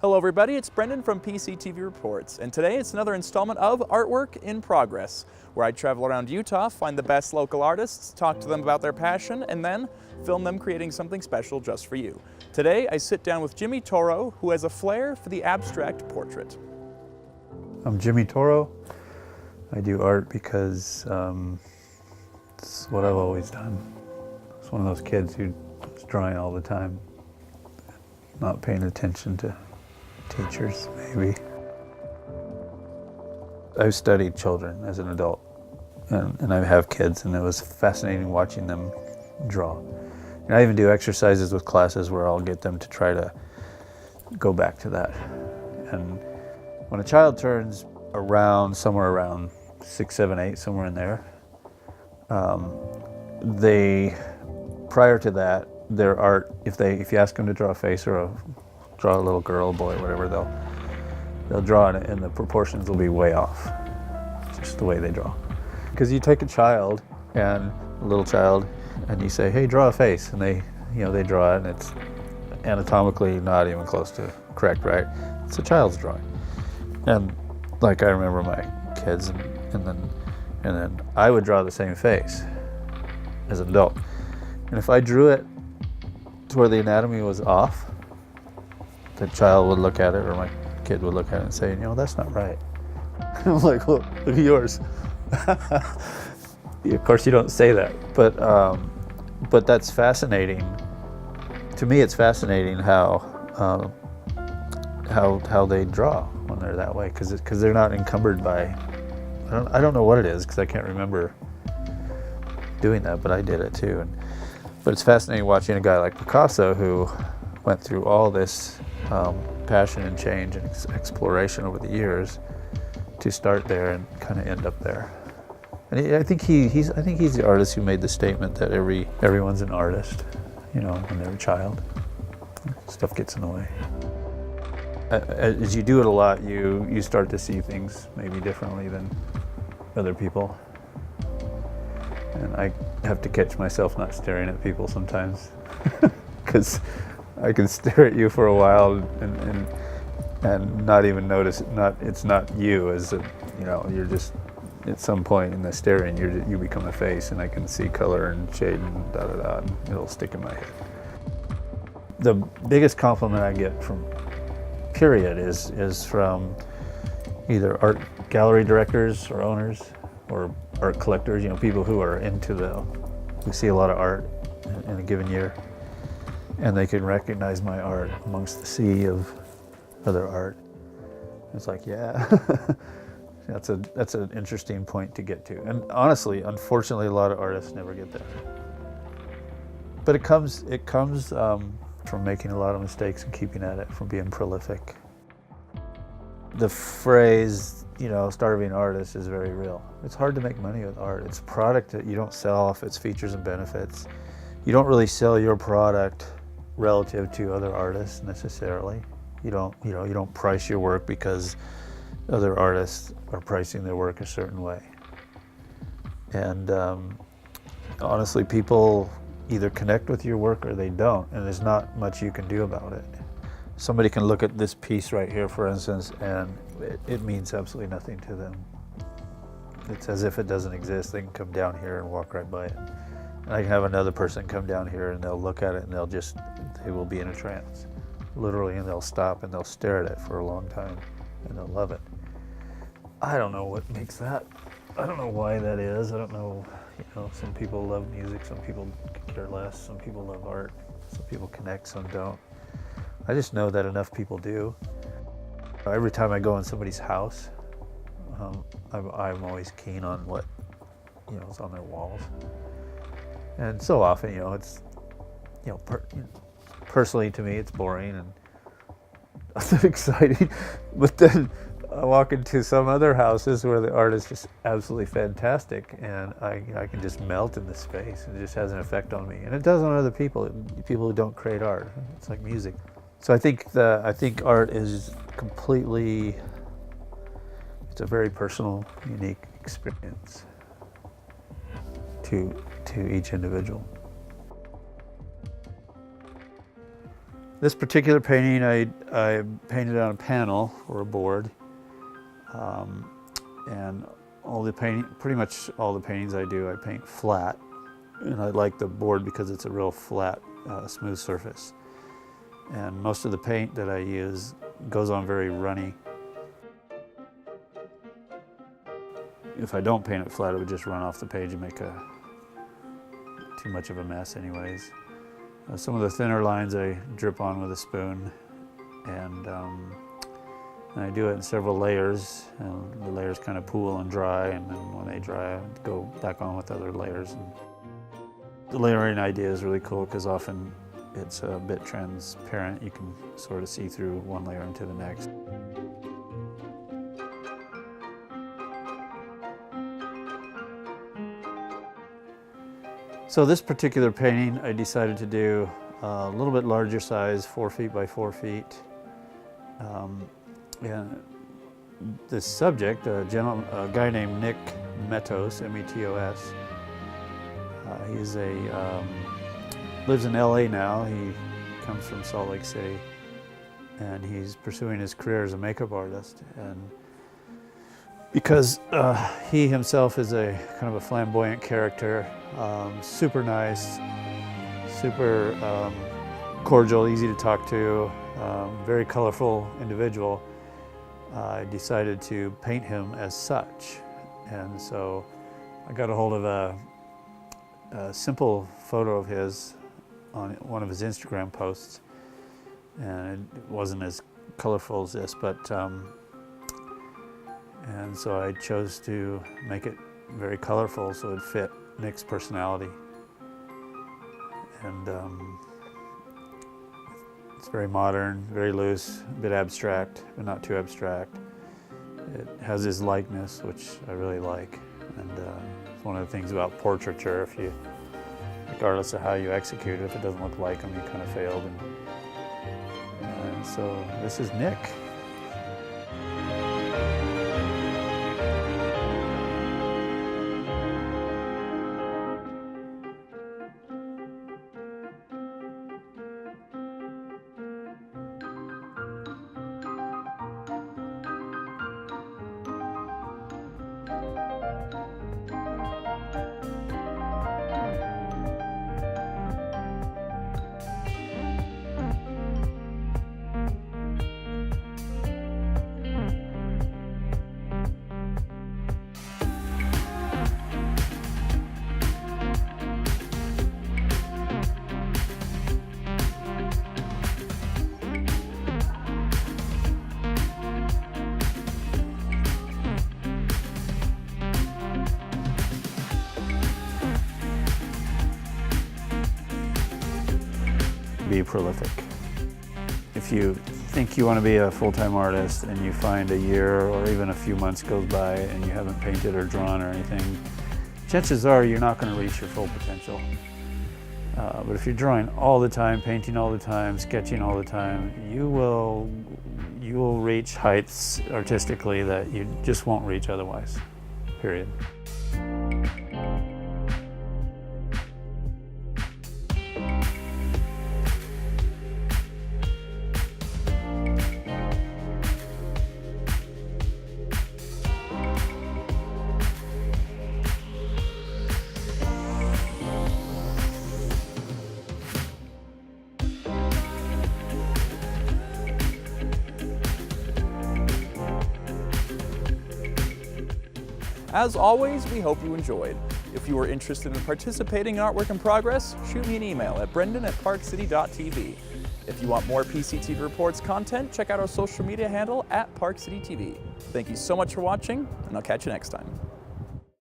Hello everybody, it's Brendan from PCTV Reports, and today it's another installment of Artwork in Progress, where I travel around Utah, find the best local artists, talk to them about their passion, and then film them creating something special just for you. Today I sit down with Jimmi Torro, who has a flair for the abstract portrait. I'm Jimmi Torro. I do art because it's what I've always done. I was one of those kids who was drawing all the time, not paying attention to teachers, maybe. I've studied children as an adult, and I have kids, and it was fascinating watching them draw. And I even do exercises with classes where I'll get them to try to go back to that. And when a child turns somewhere around 6, 7, 8, somewhere in there, prior to that, their art, if you ask them to draw a face or draw a little girl, boy, whatever, they'll draw it and the proportions will be way off, just the way they draw. Because you take a little child, and you say, hey, draw a face, and they draw it, and it's anatomically not even close to correct, right? It's a child's drawing. And like I remember my kids, and then I would draw the same face as an adult. And if I drew it to where the anatomy was off, the child would look at it, or my kid would look at it and say, that's not right. I'm like, well, look at yours. Of course you don't say that, but that's fascinating. To me, it's fascinating how they draw when they're that way, because they're not encumbered by, I don't know what it is, because I can't remember doing that, but I did it too. But it's fascinating watching a guy like Picasso, who went through all this passion and change and exploration over the years to start there and kind of end up there. And I think he's the artist who made the statement that everyone's an artist, when they're a child. Stuff gets in the way. As you do it a lot, you start to see things maybe differently than other people. And I have to catch myself not staring at people sometimes, because I can stare at you for a while and not even notice it's not you, you're just, at some point in the staring, you become a face, and I can see color and shade and da-da-da, and it'll stick in my head. The biggest compliment I get from period is from either art gallery directors or owners or art collectors, people who are who see a lot of art in a given year, and they can recognize my art amongst the sea of other art. It's like, yeah, that's an interesting point to get to. And honestly, unfortunately, a lot of artists never get there. But it comes from making a lot of mistakes and keeping at it, from being prolific. The phrase, starving artist, is very real. It's hard to make money with art. It's a product that you don't sell off its features and benefits. You don't really sell your product relative to other artists necessarily. You don't price your work because other artists are pricing their work a certain way. And honestly, people either connect with your work or they don't, and there's not much you can do about it. Somebody can look at this piece right here, for instance, and it means absolutely nothing to them. It's as if it doesn't exist. They can come down here and walk right by it. And I can have another person come down here and they'll look at it and they will be in a trance, literally, and they'll stop and they'll stare at it for a long time and they'll love it. I don't know what makes that. I don't know why that is. I don't know, some people love music, some people care less, some people love art, some people connect, some don't. I just know that enough people do. Every time I go in somebody's house, I'm always keen on what is on their walls. And so often, it's personally to me, it's boring and nothing exciting. But then I walk into some other houses where the art is just absolutely fantastic, and I can just melt in the space. It just has an effect on me, and it does on other people who don't create art. It's like music. So I think art is completely. It's a very personal, unique experience to each individual. This particular painting I painted on a panel or a board, and pretty much all the paintings I do, I paint flat, and I like the board because it's a real flat, smooth surface. And most of the paint that I use goes on very runny. If I don't paint it flat, it would just run off the page and make too much of a mess anyways. Some of the thinner lines I drip on with a spoon, and I do it in several layers, and the layers kind of pool and dry, and then when they dry, I go back on with other layers. And the layering idea is really cool because often it's a bit transparent. You can sort of see through one layer into the next. So this particular painting I decided to do a little bit larger size, 4 feet by 4 feet. And this subject, a guy named Nick Metos, M-E-T-O-S, he's lives in LA now. He comes from Salt Lake City, and he's pursuing his career as a makeup artist. And because he himself is a kind of a flamboyant character, super nice, super cordial, easy to talk to, very colorful individual, I decided to paint him as such. And so I got a hold of a simple photo of his on one of his Instagram posts, and it wasn't as colorful as this, but and so I chose to make it very colorful so it fit Nick's personality. And it's very modern, very loose, a bit abstract, but not too abstract. It has his likeness, which I really like. And it's one of the things about portraiture, regardless of how you execute it, if it doesn't look like him, you kind of failed. And so this is Nick. Be prolific. If you think you want to be a full-time artist and you find a year or even a few months goes by and you haven't painted or drawn or anything, chances are you're not going to reach your full potential. But if you're drawing all the time, painting all the time, sketching all the time, you will reach heights artistically that you just won't reach otherwise, period. As always, we hope you enjoyed. If you are interested in participating in Artwork in Progress, shoot me an email at brendan@parkcity.tv. If you want more PCTV Reports content, check out our social media handle @ParkCityTV. Thank you so much for watching, and I'll catch you next time.